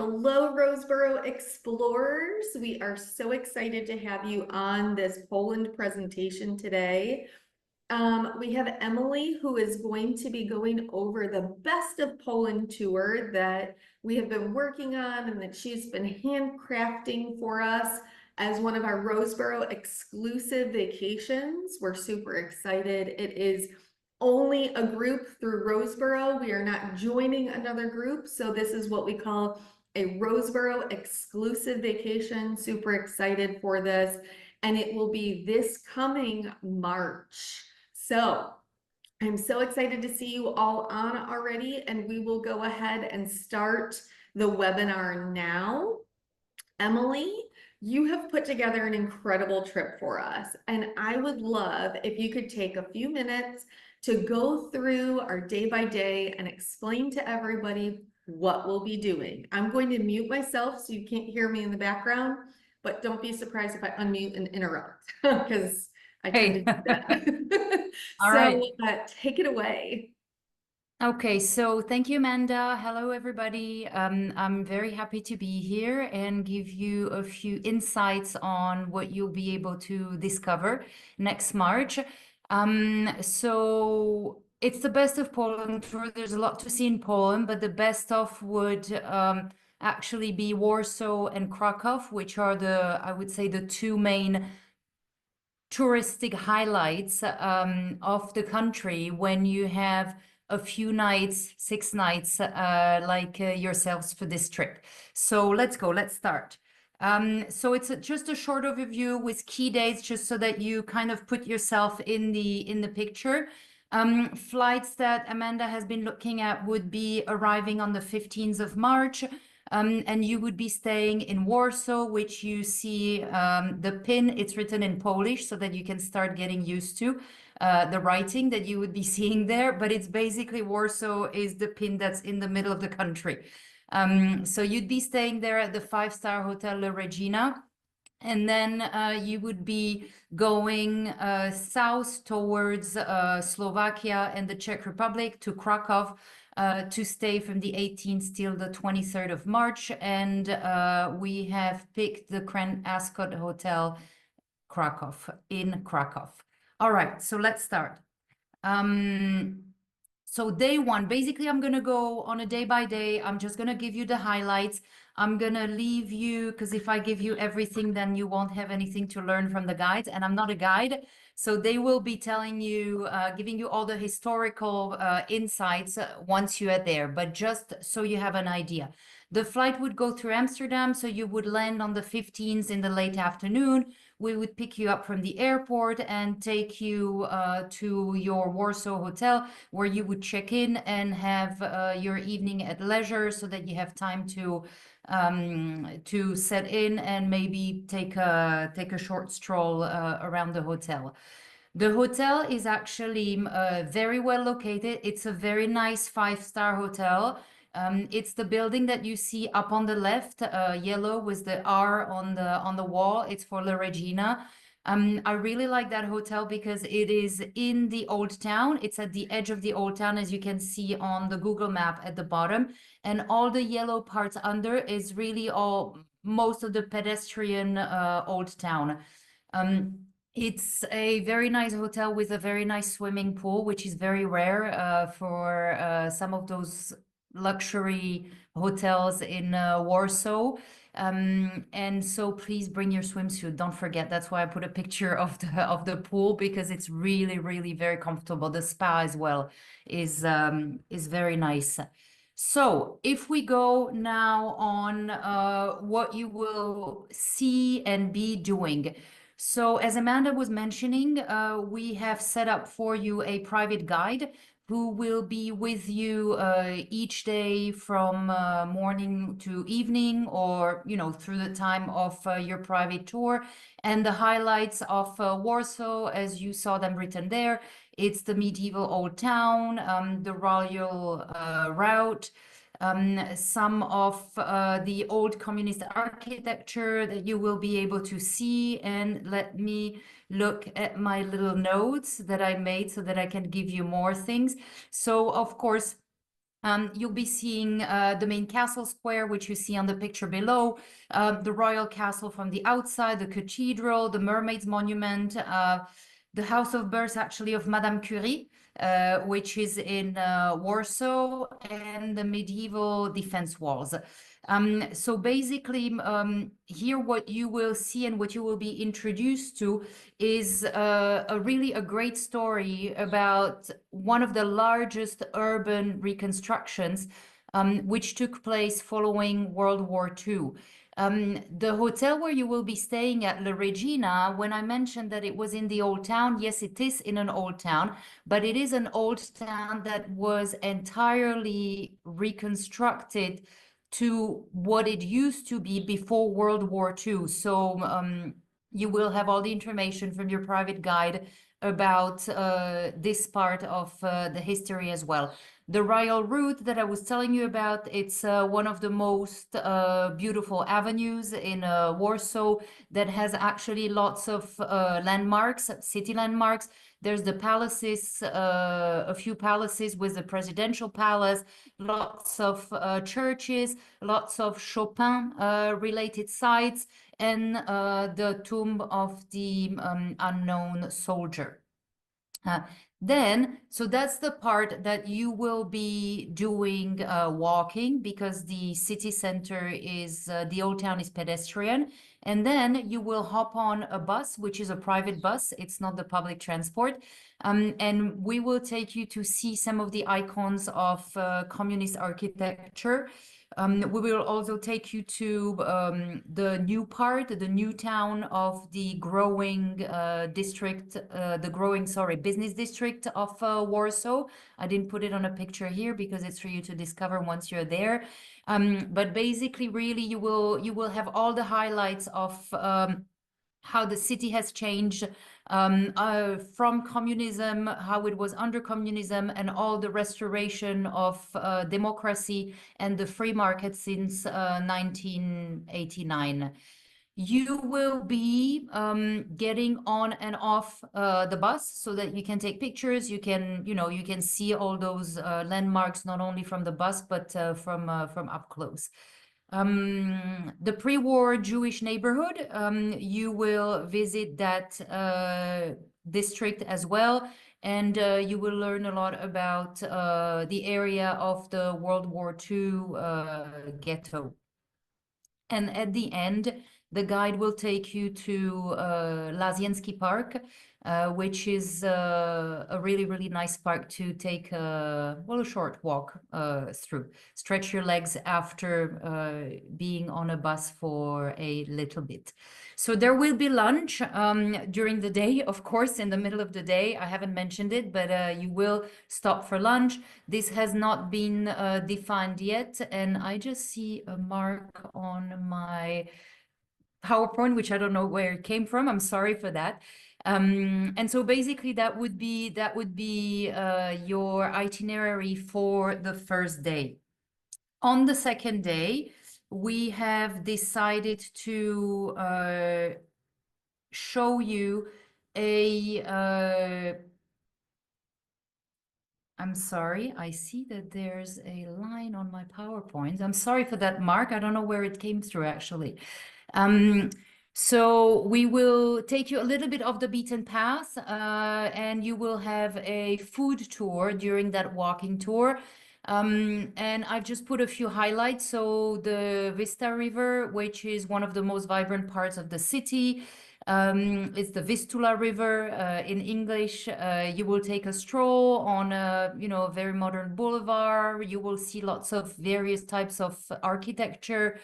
Hello, Roseborough Explorers. We are so excited to have you on this Poland presentation today. We have Emily, who is going to be going over the Best of Poland tour that we have been working on and that she's been handcrafting for us as one of our Roseborough exclusive vacations. We're super excited. It is only a group through Roseborough. We are not joining another group. So this is what we call a Roseborough exclusive vacation. Super excited for this. And it will be this coming March. So I'm so excited to see you all on already, and we will go ahead and start the webinar now. Emily, you have put together an incredible trip for us, and I would love if you could take a few minutes to go through our day by day and explain to everybody what we'll be doing. I'm going to mute myself so you can't hear me in the background, but don't be surprised if I unmute and interrupt because I tend to do that. All So right. take it away. Okay, so thank you, Amanda. Hello, everybody. I'm very happy to be here and give you a few insights on what you'll be able to discover next March. So it's the Best of Poland tour. There's a lot to see in Poland, but the best of would actually be Warsaw and Krakow, which are I would say, the two main touristic highlights of the country when you have a few nights, 6 nights, like yourselves for this trip. So let's go, let's start. So it's just a short overview with key dates, just so that you kind of put yourself in the picture. Flights that Amanda has been looking at would be arriving on the 15th of March. And you would be staying in Warsaw, which you see the pin, it's written in Polish so that you can start getting used to the writing that you would be seeing there. But it's basically Warsaw is the pin that's in the middle of the country. So you'd be staying there at the 5-star Hotel La Regina. And then you would be going south towards Slovakia and the Czech Republic to Krakow to stay from the 18th till the 23rd of March. And we have picked the Grand Ascot Hotel Krakow, in Krakow. All right, so let's start. So day one, basically, I'm going to go on a day by day. I'm just going to give you the highlights. I'm going to leave you, because if I give you everything, then you won't have anything to learn from the guides. And I'm not a guide. So they will be telling you, giving you all the historical insights once you are there. But just so you have an idea. The flight would go through Amsterdam. So you would land on the 15th in the late afternoon. We would pick you up from the airport and take you to your Warsaw hotel, where you would check in and have your evening at leisure, so that you have time to set in and maybe take a short stroll around the hotel. The hotel is actually very well located. It's a very nice 5-star hotel. It's the building that you see up on the left, yellow with the R on the wall. It's for La Regina. I really like that hotel because it is in the old town. It's at the edge of the old town, as you can see on the Google map at the bottom. And all the yellow parts under is really most of the pedestrian old town. It's a very nice hotel with a very nice swimming pool, which is very rare for some of those luxury hotels in Warsaw. And so please bring your swimsuit. Don't forget. That's why I put a picture of the pool, because it's really, really very comfortable. The spa as well is very nice. So if we go now on what you will see and be doing. So as Amanda was mentioning, we have set up for you a private guide who will be with you each day from morning to evening, or, through the time of your private tour. And the highlights of Warsaw, as you saw them written there, it's the medieval old town, the royal route, some of the old communist architecture that you will be able to see. And let me look at my little notes that I made so that I can give you more things. So, of course, You'll be seeing the main castle square, which you see on the picture below, the royal castle from the outside, the cathedral, the Mermaid's Monument, the house of birth actually of Madame Curie, which is in Warsaw, and the medieval defense walls. So basically, here what you will see and what you will be introduced to is really a great story about one of the largest urban reconstructions, which took place following World War II. The hotel where you will be staying at La Regina, when I mentioned that it was in the old town, yes, it is in an old town, but it is an old town that was entirely reconstructed to what it used to be before World War II. So you will have all the information from your private guide about this part of the history as well. The royal route that I was telling you about, it's one of the most beautiful avenues in Warsaw that has actually lots of landmarks, city landmarks. There's the palaces, a few palaces with the presidential palace, lots of churches, lots of Chopin related sites, and the tomb of the unknown soldier. So that's the part that you will be doing walking, because the city center is, the old town is pedestrian. And then you will hop on a bus, which is a private bus. It's not the public transport. And we will take you to see some of the icons of communist architecture. We will also take you to the new part, the new town of the growing district, business district of Warsaw. I didn't put it on a picture here because it's for you to discover once you're there. But basically, really, you will have all the highlights of how the city has changed from communism, how it was under communism, and all the restoration of democracy and the free market since 1989. You will be getting on and off the bus so that you can take pictures. You can see all those landmarks, not only from the bus, but from up close. The pre-war Jewish neighborhood, you will visit that district as well, and you will learn a lot about the area of the World War II ghetto. And at the end, the guide will take you to Lazienski Park, which is a really, really nice park to take a short walk through. Stretch your legs after being on a bus for a little bit. So there will be lunch during the day, of course, in the middle of the day. I haven't mentioned it, but you will stop for lunch. This has not been defined yet, and I just see a mark on my PowerPoint, which I don't know where it came from. I'm sorry for that. And so basically that would be your itinerary for the first day. On the second day, we have decided to show you a I'm sorry, I see that there's a line on my PowerPoint. I'm sorry for that, Mark. I don't know where it came through, actually. So we will take you a little bit off the beaten path, and you will have a food tour during that walking tour. And I've just put a few highlights. So the Vista River, which is one of the most vibrant parts of the city. It's the Vistula River in English. You will take a stroll on a very modern boulevard. You will see lots of various types of architecture,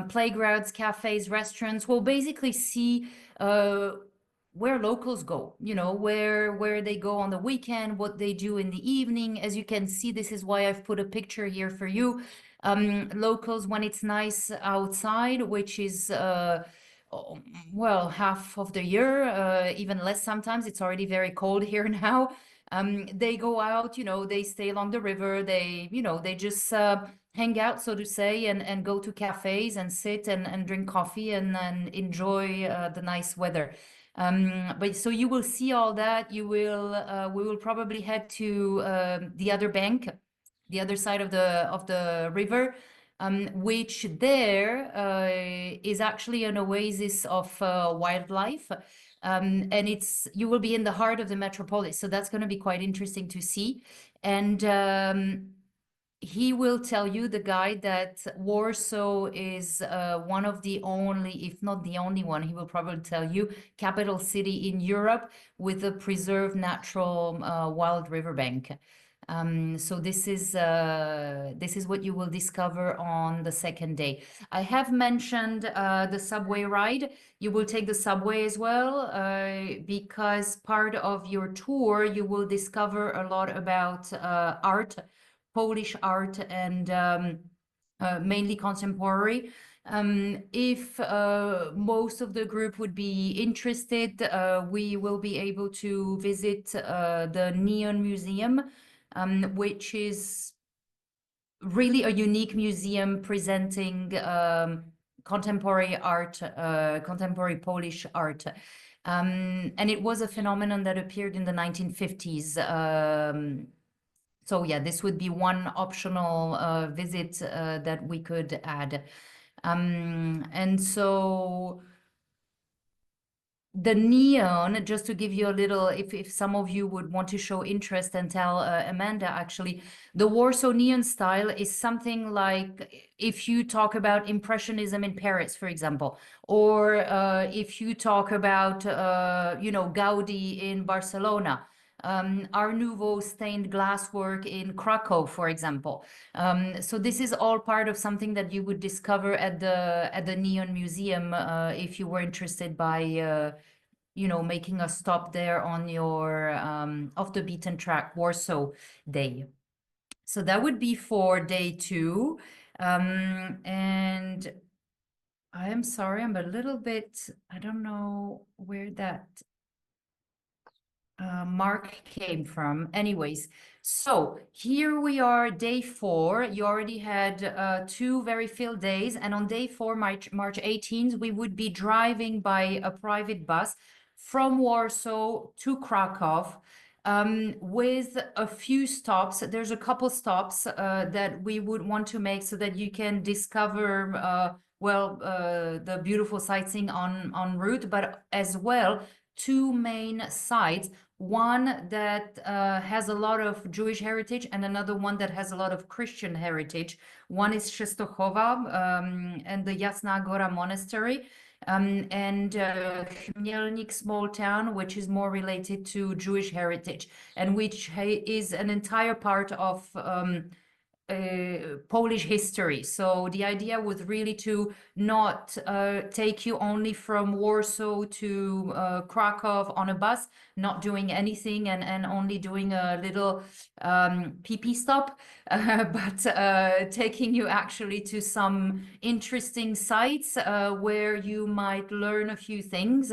playgrounds, cafes, restaurants. We'll basically see where locals go, where they go on the weekend, what they do in the evening. As you can see, this is why I've put a picture here for you. Locals, when it's nice outside, which is half of the year, even less sometimes. It's already very cold here now. They go out, they stay along the river. They just hang out, so to say, and go to cafes and sit and drink coffee and enjoy the nice weather. But so you will see all that. We will probably head to the other bank, the other side of the river, which there is actually an oasis of wildlife. And you will be in the heart of the metropolis, so that's going to be quite interesting to see. And he will tell you, the guide, that Warsaw is one of the only, if not the only one, he will probably tell you, capital city in Europe with a preserved natural wild riverbank. So this is what you will discover on the second day. I have mentioned the subway ride. You will take the subway as well, because part of your tour you will discover a lot about art, Polish art, and mainly contemporary. If most of the group would be interested, we will be able to visit the Neon Museum, which is really a unique museum presenting contemporary art, contemporary Polish art. And it was a phenomenon that appeared in the 1950s. So yeah, this would be one optional visit that we could add. And so the neon, just to give you a little, if some of you would want to show interest and tell Amanda, actually, the Warsaw neon style is something like if you talk about Impressionism in Paris, for example, or if you talk about, Gaudi in Barcelona. Art Nouveau stained glass work in Krakow, for example. So this is all part of something that you would discover at the Neon Museum if you were interested by making a stop there on your off the beaten track Warsaw day. So that would be for day 2. And I am sorry, I'm a little bit, I don't know where that mark came from. Anyways, so here we are, day 4. You already had 2 very filled days, and on day 4, March 18th, we would be driving by a private bus from Warsaw to Krakow, with a few stops. There's a couple stops that we would want to make so that you can discover the beautiful sightseeing en route, but as well 2 main sites. One that has a lot of Jewish heritage and another one that has a lot of Christian heritage. One is Częstochowa and the Jasna Gora Monastery, and Chmielnik, small town, which is more related to Jewish heritage, and which is an entire part of Polish history. So the idea was really to not take you only from Warsaw to Krakow on a bus, not doing anything and only doing a little pee stop, but taking you actually to some interesting sites where you might learn a few things.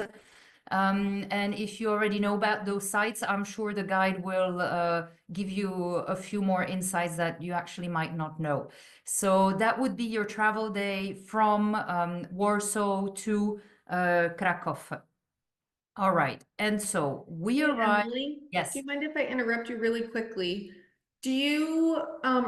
And if you already know about those sites, I'm sure the guide will give you a few more insights that you actually might not know. So that would be your travel day from Warsaw to Krakow. All right. And so we arrived. Emily, Yes. do you mind if I interrupt you really quickly? Do you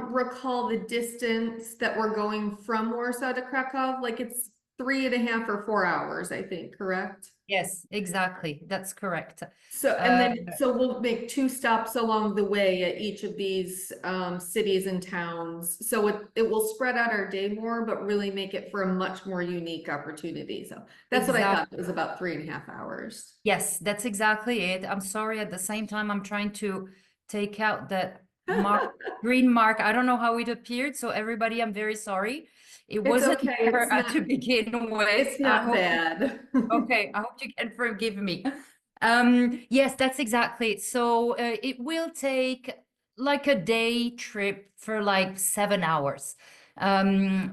recall the distance that we're going from Warsaw to Krakow? Like it's 3.5 or 4 hours, I think, correct? Yes, exactly. That's correct. So, and then, so we'll make 2 stops along the way at each of these cities and towns. So it will spread out our day more, but really make it for a much more unique opportunity. So that's what I thought, it was about 3.5 hours. Yes, that's exactly it. I'm sorry, at the same time, I'm trying to take out that mark, green mark. I don't know how it appeared. So everybody, I'm very sorry. It wasn't okay. there to begin with. It's not bad. Okay, I hope you can forgive me. Yes, that's exactly it. So it will take like a day trip for like 7 hours.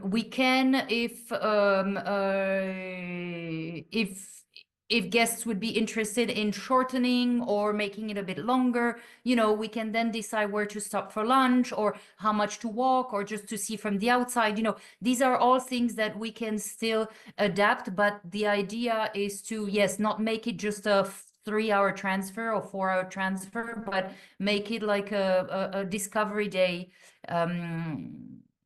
We can, if guests would be interested in shortening or making it a bit longer, we can then decide where to stop for lunch or how much to walk or just to see from the outside. These are all things that we can still adapt, but the idea is to, yes, not make it just a 3-hour transfer or 4-hour transfer, but make it like a discovery day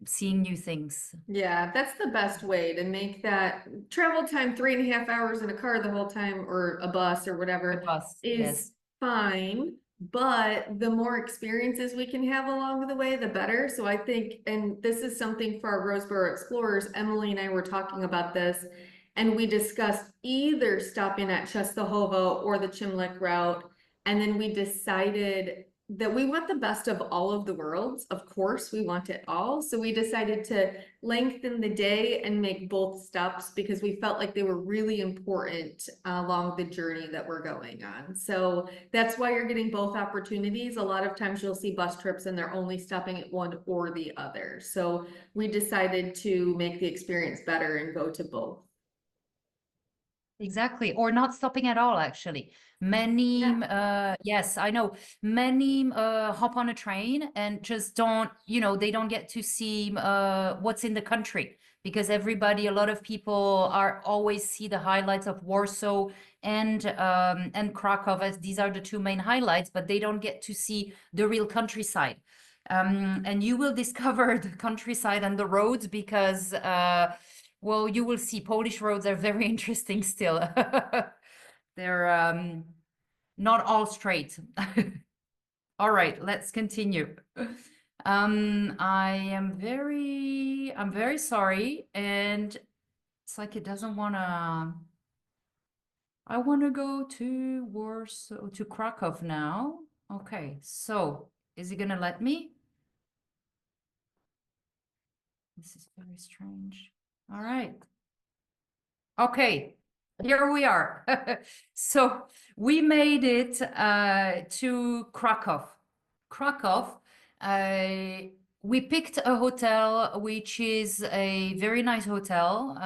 seeing new things. Yeah, that's the best way to make that travel time 3.5 hours in a car the whole time or a bus or The whatever bus, yes. is fine. But the more experiences we can have along the way, the better. So I think, and this is something for our Roseborough Explorers, Emily and I were talking about this, and we discussed either stopping at Czestochowa or the Chimlick route. And then we decided that we want the best of all of the worlds. Of course, we want it all. So we decided to lengthen the day and make both stops because we felt like they were really important along the journey that we're going on. So that's why you're getting both opportunities. A lot of times you'll see bus trips and they're only stopping at one or the other. So we decided to make the experience better and go to both. Exactly, or not stopping at all, actually. Many, Yeah. yes, I know. Many hop on a train and just don't, they don't get to see what's in the country because everybody, a lot of people are always see the highlights of Warsaw and Krakow as these are the two main highlights, but they don't get to see the real countryside. And you will discover the countryside and the roads because well, you will see Polish roads are very interesting still. They're not all straight. All right, let's continue. I'm very sorry, and it's like it doesn't wanna. I wanna go to Warsaw, to Krakow now. Okay, so is he gonna let me? This is very strange. All right. Okay, here we are. So we made it to Krakow. Krakow, we picked a hotel which is a very nice hotel,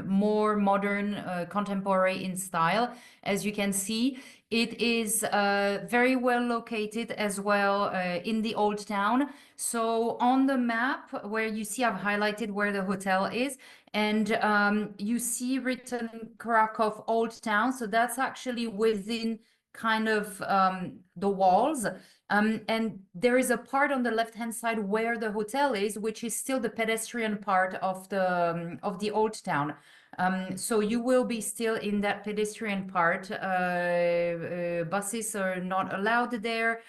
more modern, contemporary in style. As you can see, it is very well located as well in the old town. So on the map where you see, I've highlighted where the hotel is, and you see written Krakow Old Town. So that's actually within kind of the walls. And there is a part on the left-hand side where the hotel is, which is still the pedestrian part of the old town. So you will be still in that pedestrian part. Buses are not allowed there.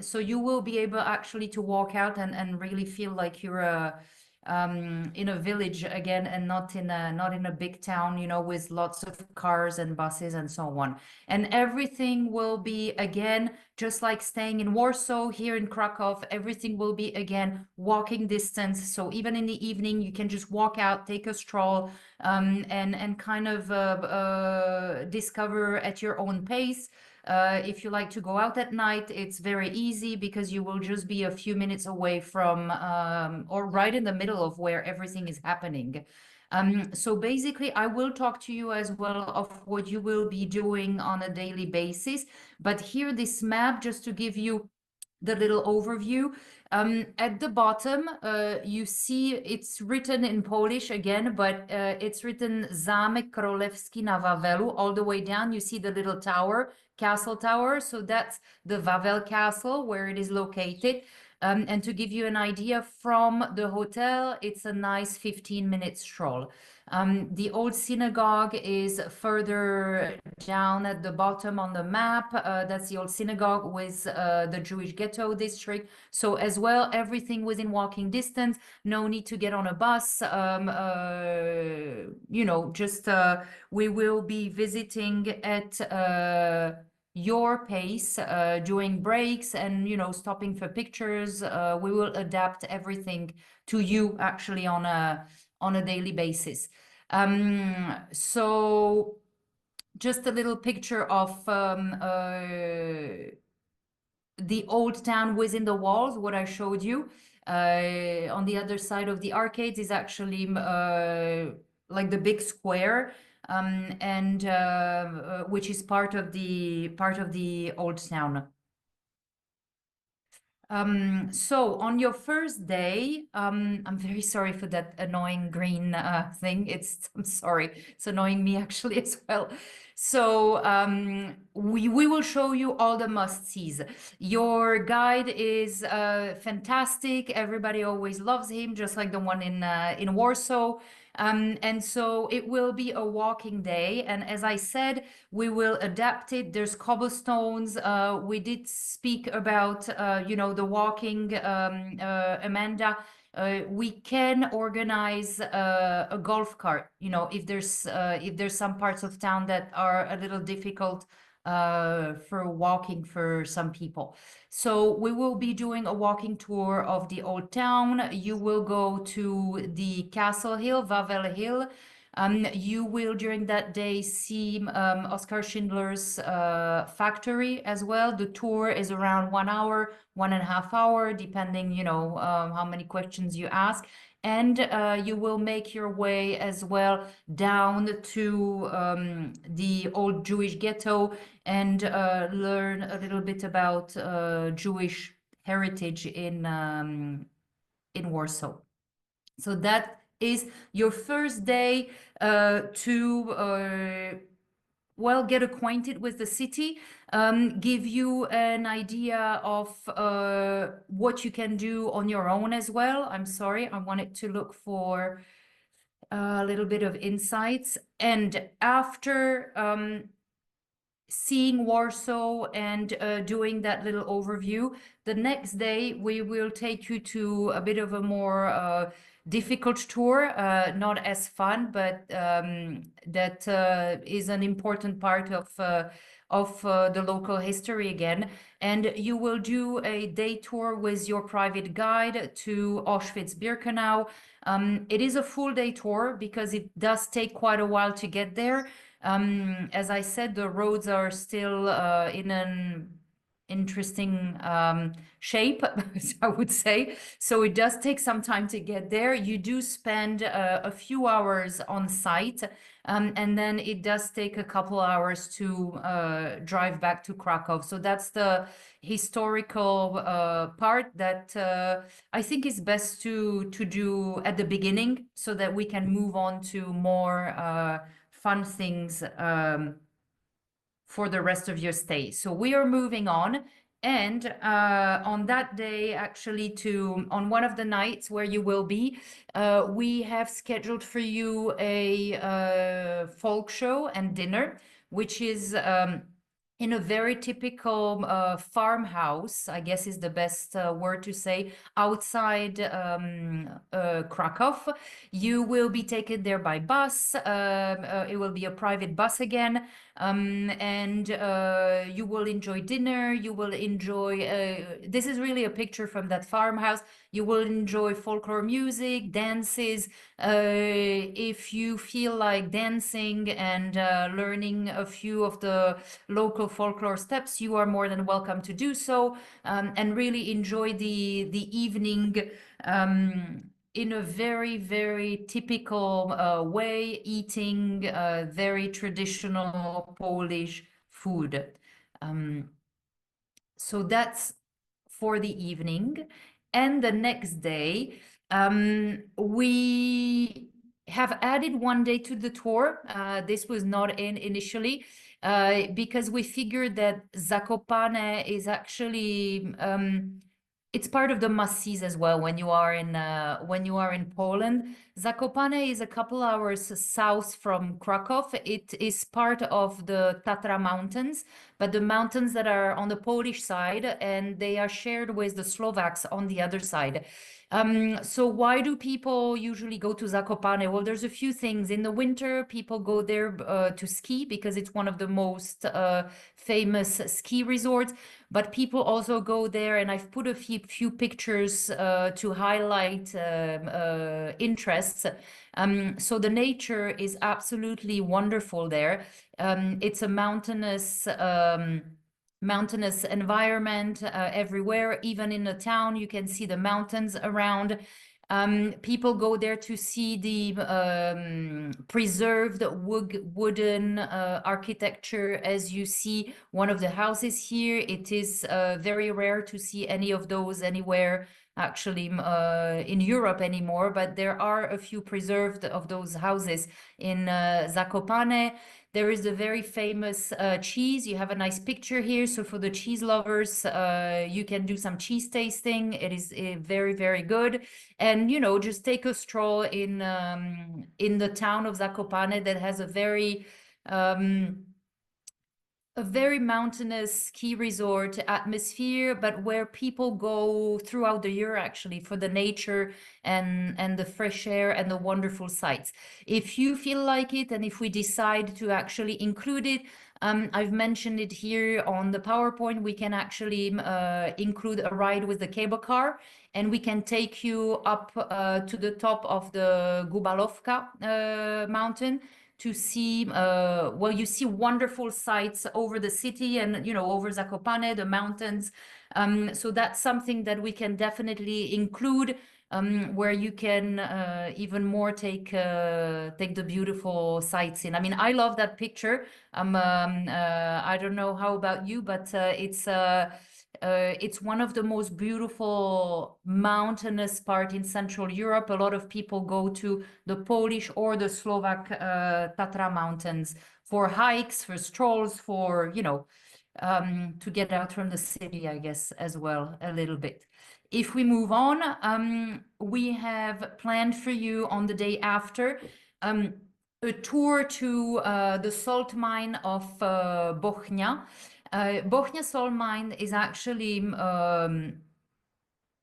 So you will be able actually to walk out and really feel like you're in a village again and not in a big town, with lots of cars and buses and so on. And everything will be again just like staying in Warsaw. Here in Krakow, everything will be again walking distance. So even in the evening, you can just walk out, take a stroll, and kind of discover at your own pace. If you like to go out at night, it's very easy because you will just be a few minutes away from or right in the middle of where everything is happening. So basically, I will talk to you as well of what you will be doing on a daily basis. But here, this map, just to give you the little overview. At the bottom, you see it's written in Polish again, but it's written Zamek Królewski na Wawelu. All the way down, you see the little tower, castle tower. So that's the Wawel Castle where it is located. And to give you an idea from the hotel, it's a nice 15-minute stroll. The old synagogue is further down at the bottom on the map. That's the old synagogue with the Jewish ghetto district. So as well, everything within walking distance. No need to get on a bus. Just we will be visiting at your pace during breaks and stopping for pictures. We will adapt everything to you actually on a daily basis. So just a little picture of the old town within the walls, what I showed you. On the other side of the arcades is actually like the big square, and which is part of the old town. So on your first day, I'm very sorry for that annoying green thing. I'm sorry, it's annoying me actually as well. So we will show you all the must-sees. Your guide is fantastic. Everybody always loves him, just like the one in Warsaw. And so it will be a walking day. And as I said, we will adapt it. There's cobblestones. We did speak about, the walking, Amanda. We can organize a golf cart. If there's some parts of town that are a little difficult for walking for some people. So we will be doing a walking tour of the old town. You will go to the Castle Hill, Wawel Hill. You will during that day see Oskar Schindler's factory as well. The tour is around 1 hour, 1.5 hours, depending, how many questions you ask. And you will make your way as well down to the old Jewish ghetto and learn a little bit about Jewish heritage in Warsaw. So that is your first day to get acquainted with the city, give you an idea of what you can do on your own as well. I'm sorry, I wanted to look for a little bit of insights. And after seeing Warsaw and doing that little overview, the next day we will take you to a bit of a more difficult tour, not as fun, but that is an important part of the local history again. And you will do a day tour with your private guide to Auschwitz-Birkenau. It is a full day tour because it does take quite a while to get there. As I said, the roads are still in an interesting shape, I would say. So it does take some time to get there. You do spend a few hours on site, and then it does take a couple hours to drive back to Krakow. So that's the historical part that I think is best to do at the beginning so that we can move on to more fun things for the rest of your stay. So we are moving on. And on that day, actually, on one of the nights where you will be, we have scheduled for you a folk show and dinner, which is in a very typical farmhouse, I guess is the best word to say, outside Krakow. You will be taken there by bus. It will be a private bus again. And you will enjoy dinner. You will enjoy, this is really a picture from that farmhouse. You will enjoy folklore music, dances. If you feel like dancing and learning a few of the local folklore steps, you are more than welcome to do so, and really enjoy the evening in a very, very typical way, eating very traditional Polish food. So that's for the evening. And the next day, we have added one day to the tour. This was not in initially, because we figured that Zakopane is actually it's part of the must-sees as well when you are in Poland. Zakopane is a couple hours south from Krakow. It is part of the Tatra Mountains, but the mountains that are on the Polish side, and they are shared with the Slovaks on the other side. So why do people usually go to Zakopane? Well, there's a few things. In the winter, people go there to ski because it's one of the most famous ski resorts. But people also go there, and I've put a few pictures to highlight interests. So the nature is absolutely wonderful there. It's a mountainous environment everywhere. Even in the town, you can see the mountains around. People go there to see the preserved wooden architecture. As you see, one of the houses here, it is very rare to see any of those anywhere actually in Europe anymore, but there are a few preserved of those houses in Zakopane. There is a very famous cheese. You have a nice picture here. So for the cheese lovers, you can do some cheese tasting. It is very, very good. And, you know, just take a stroll in the town of Zakopane that has a very mountainous ski resort atmosphere, but where people go throughout the year actually for the nature and the fresh air and the wonderful sights. If you feel like it, and if we decide to actually include it, I've mentioned it here on the PowerPoint, we can actually include a ride with the cable car, and we can take you up to the top of the Gubalovka mountain to see, well, you see wonderful sights over the city and, you know, over Zakopane, the mountains. So that's something that we can definitely include, where you can even more take the beautiful sights in. I mean, I love that picture. I don't know how about you, but it's one of the most beautiful mountainous part in Central Europe. A lot of people go to the Polish or the Slovak Tatra mountains for hikes, for strolls, for, you know, to get out from the city, I guess, as well, a little bit. If we move on, we have planned for you on the day after a tour to the salt mine of Bochnia. Bochnia salt mine is actually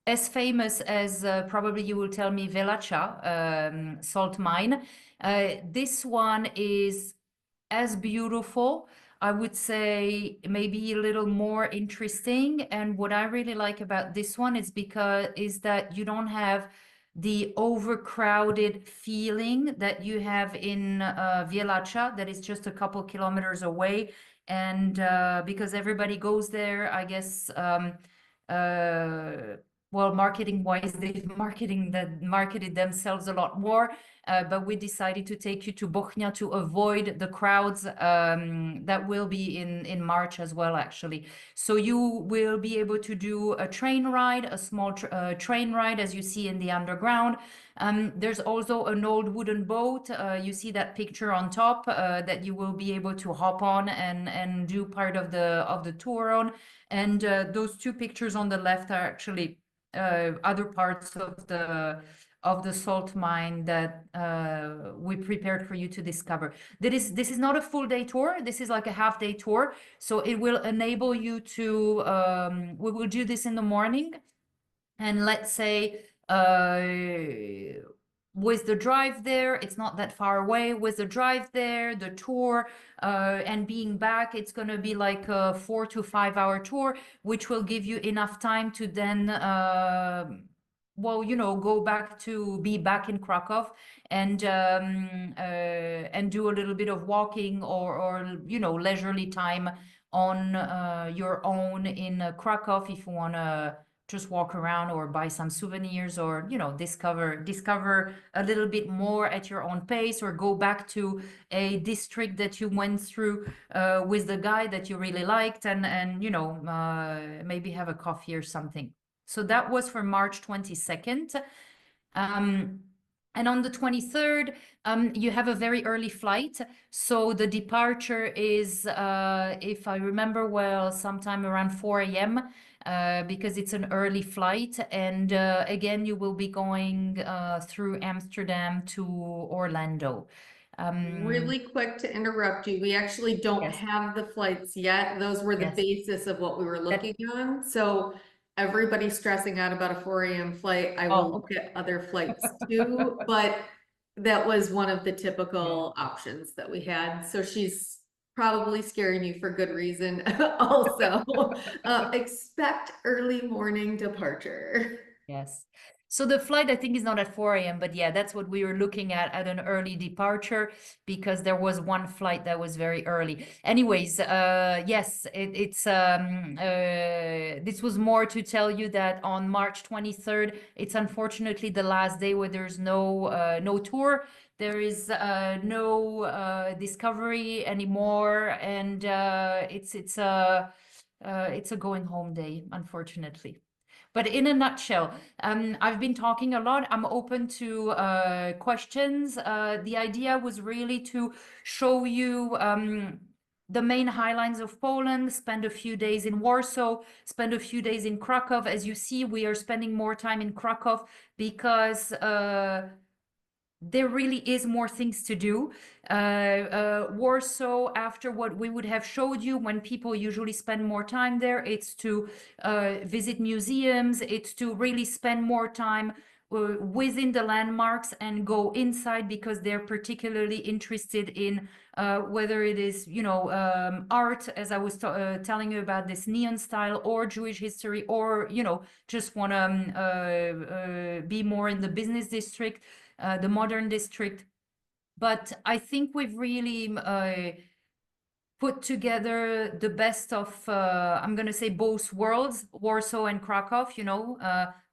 as famous as probably you will tell me Velacha salt mine. This one is as beautiful, I would say maybe a little more interesting. And what I really like about this one is that you don't have the overcrowded feeling that you have in Velacha, that is just a couple kilometers away. And because everybody goes there, I guess, well, marketing wise, they've marketed themselves a lot more. But we decided to take you to Bochnia to avoid the crowds that will be in March as well, actually. So you will be able to do a train ride, a small train ride, as you see in the underground. There's also an old wooden boat. You see that picture on top that you will be able to hop on and do part of the tour on. And those two pictures on the left are actually other parts of the salt mine that we prepared for you to discover. This is not a full day tour. This is like a half day tour. So it will enable you to, we will do this in the morning. And let's say with the drive there, it's not that far away. With the drive there, the tour, and being back, it's going to be like a 4 to 5 hour tour, which will give you enough time to then well, you know, be back in Krakow and do a little bit of walking or you know, leisurely time on your own in Krakow if you want to just walk around or buy some souvenirs or, you know, discover a little bit more at your own pace, or go back to a district that you went through with the guy that you really liked and you know, maybe have a coffee or something. So that was for March 22nd. And on the 23rd, you have a very early flight. So the departure is, if I remember well, sometime around 4 a.m. Because it's an early flight. And again, you will be going through Amsterdam to Orlando. Really quick to interrupt you, we actually don't Yes. have the flights yet. Those were the Yes. basis of what we were looking on. So everybody's stressing out about a 4 a.m. flight. I will look at other flights too, but that was one of the typical options that we had. So she's probably scaring you for good reason also. Expect early morning departure. Yes. So the flight, I think, is not at 4 a.m., but yeah, that's what we were looking at an early departure, because there was one flight that was very early. Anyways, yes, this was more to tell you that on March 23rd, it's unfortunately the last day where there's no tour. There is no discovery anymore, and it's a going home day, unfortunately. But in a nutshell, I've been talking a lot. I'm open to questions. The idea was really to show you the main highlights of Poland, spend a few days in Warsaw, spend a few days in Krakow. As you see, we are spending more time in Krakow because there really is more things to do. Warsaw, after what we would have showed you, when people usually spend more time there, it's to visit museums, it's to really spend more time within the landmarks and go inside, because they're particularly interested in whether it is, art, as I was telling you about this neon style, or Jewish history, or, just want to be more in the business district, the modern district. But I think we've really put together the best of, I'm going to say, both worlds, Warsaw and Krakow.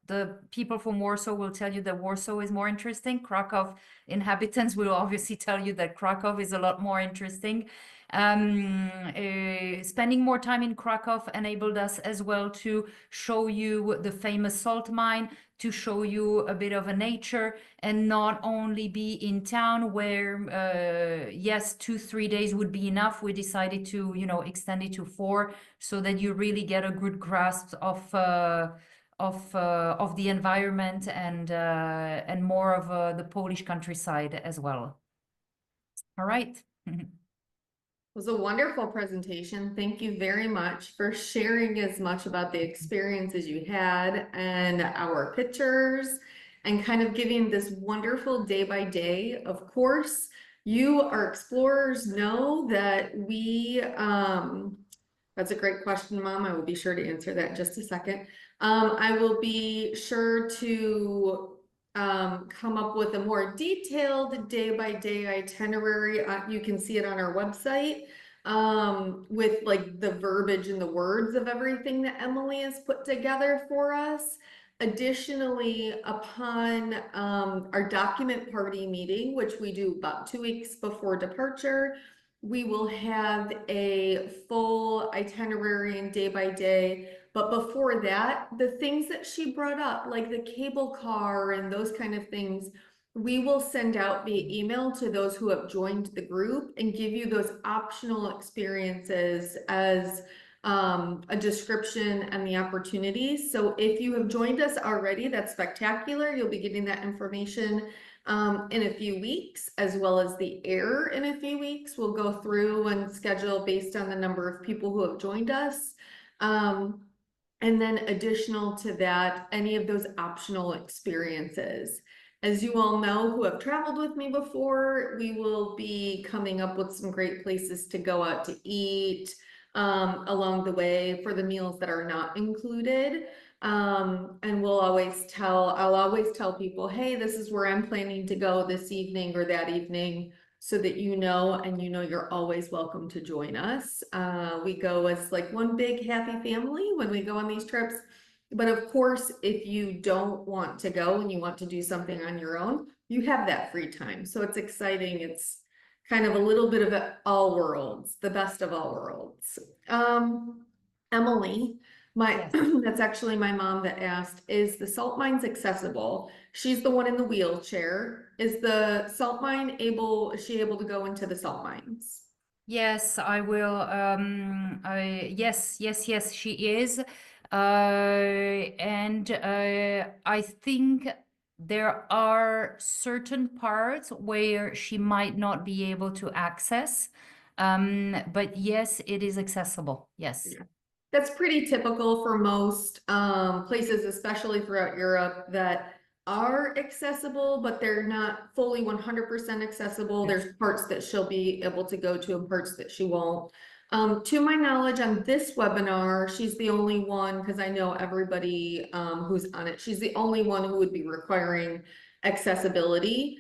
The people from Warsaw will tell you that Warsaw is more interesting. Krakow inhabitants will obviously tell you that Krakow is a lot more interesting. Spending more time in Krakow enabled us as well to show you the famous salt mine, to show you a bit of a nature, and not only be in town where, yes, 2-3 days would be enough. We decided to, extend it to 4, so that you really get a good grasp of the environment, and more of the Polish countryside as well. All right. It was a wonderful presentation. Thank you very much for sharing as much about the experiences you had and our pictures, and kind of giving this wonderful day by day. Of course, you, our explorers, know that that's a great question, Mom. I will be sure to answer that in just a second. I will be sure to come up with a more detailed day-by-day itinerary. You can see it on our website, with like the verbiage and the words of everything that Emily has put together for us. Additionally, upon our document party meeting, which we do about 2 weeks before departure, we will have a full itinerary and day by day. But before that, the things that she brought up, like the cable car and those kind of things, we will send out via email to those who have joined the group, and give you those optional experiences as a description and the opportunities. So if you have joined us already, that's spectacular. You'll be getting that information in a few weeks, as well as the air in a few weeks. We'll go through and schedule based on the number of people who have joined us. And then additional to that, any of those optional experiences. As you all know, who have traveled with me before, we will be coming up with some great places to go out to eat along the way for the meals that are not included. And I'll always tell people, hey, this is where I'm planning to go this evening or that evening, so that and you're always welcome to join us. We go as like one big happy family when we go on these trips. But of course, if you don't want to go and you want to do something on your own, you have that free time. So it's exciting. It's kind of a little bit of all worlds, the best of all worlds. Emily, Yes. that's actually my mom that asked, is the salt mines accessible? She's the one in the wheelchair. Is the salt mine is she able to go into the salt mines? Yes, I will. Yes, she is. And I think there are certain parts where she might not be able to access. But yes, it is accessible. Yes. Yeah. That's pretty typical for most places, especially throughout Europe, that are accessible, but they're not fully 100% accessible. Yes. There's parts that she'll be able to go to and parts that she won't. To my knowledge, on this webinar, she's the only one, because I know everybody who's on it, she's the only one who would be requiring accessibility.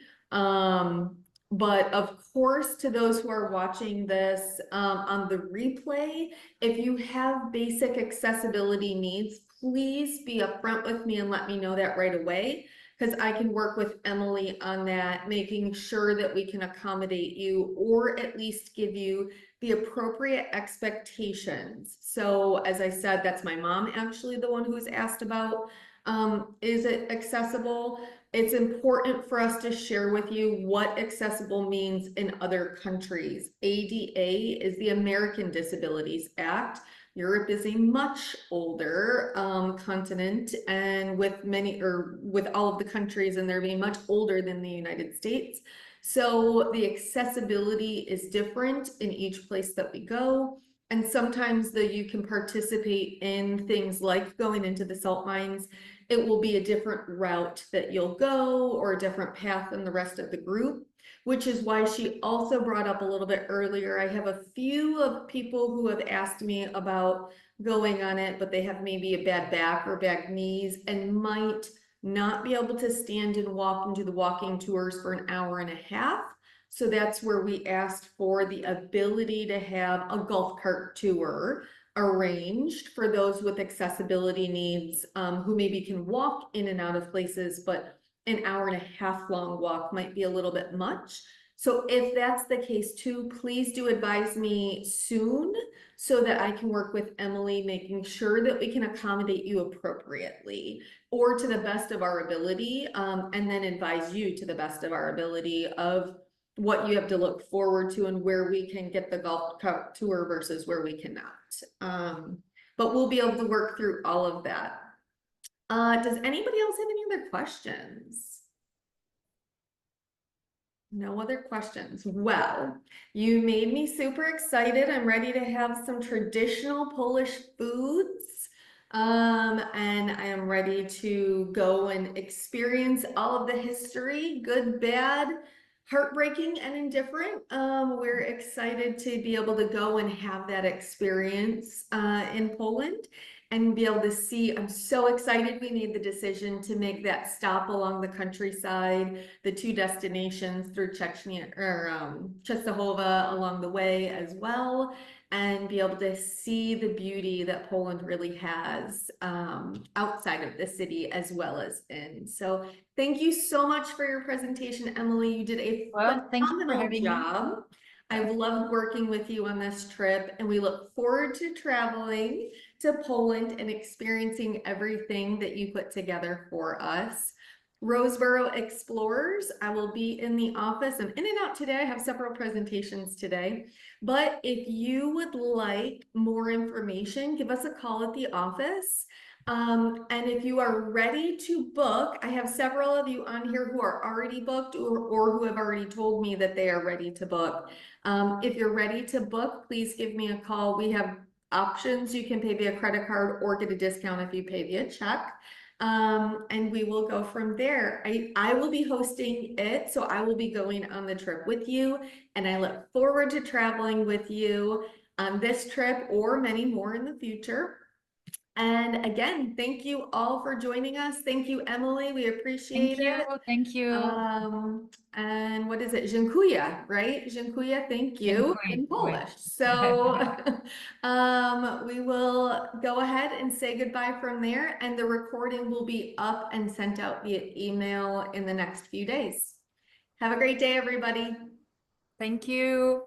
But of course, to those who are watching this on the replay, if you have basic accessibility needs, please be upfront with me and let me know that right away, because I can work with Emily on that, making sure that we can accommodate you or at least give you the appropriate expectations. So as I said, that's my mom actually the one who's asked about, is it accessible? It's important for us to share with you what accessible means in other countries. ADA is the American Disabilities Act. Europe is a much older continent, and with all of the countries and there being much older than the United States. So the accessibility is different in each place that we go. And sometimes though you can participate in things like going into the salt mines, it will be a different route that you'll go or a different path than the rest of the group, which is why she also brought up a little bit earlier. I have a few of people who have asked me about going on it, but they have maybe a bad back or bad knees and might not be able to stand and walk and do the walking tours for an hour and a half. So that's where we asked for the ability to have a golf cart tour arranged for those with accessibility needs, who maybe can walk in and out of places, but an hour and a half long walk might be a little bit much. So if that's the case too, please do advise me soon so that I can work with Emily, making sure that we can accommodate you appropriately or to the best of our ability, and then advise you to the best of our ability of what you have to look forward to and where we can get the golf cart tour versus where we cannot. But we'll be able to work through all of that. Does anybody else have any other questions? No other questions. Well, you made me super excited. I'm ready to have some traditional Polish foods. And I am ready to go and experience all of the history, good, bad, heartbreaking, and indifferent. We're excited to be able to go and have that experience in Poland and be able to see. I'm so excited we made the decision to make that stop along the countryside, the 2 destinations through Chechnya or Czestochowa along the way as well, and be able to see the beauty that Poland really has outside of the city as well as in. So thank you so much for your presentation, Emily. You did a Well, thank you for phenomenal having me. job. I've loved working with you on this trip, and we look forward to traveling to Poland and experiencing everything that you put together for us. Roseborough Explorers, I will be in the office. I'm in and out today. I have several presentations today. But if you would like more information, give us a call at the office. And if you are ready to book, I have several of you on here who are already booked or who have already told me that they are ready to book. If you're ready to book, please give me a call. We have options. You can pay via credit card or get a discount if you pay via check. And we will go from there. I will be hosting it, so I will be going on the trip with you, and I look forward to traveling with you on this trip or many more in the future. And again, thank you all for joining us. Thank you, Emily. We appreciate it. Thank you. And what is it? Dziękuję, right? Dziękuję, thank you in Dziękuję. Polish. So we will go ahead and say goodbye from there, and the recording will be up and sent out via email in the next few days. Have a great day, everybody. Thank you.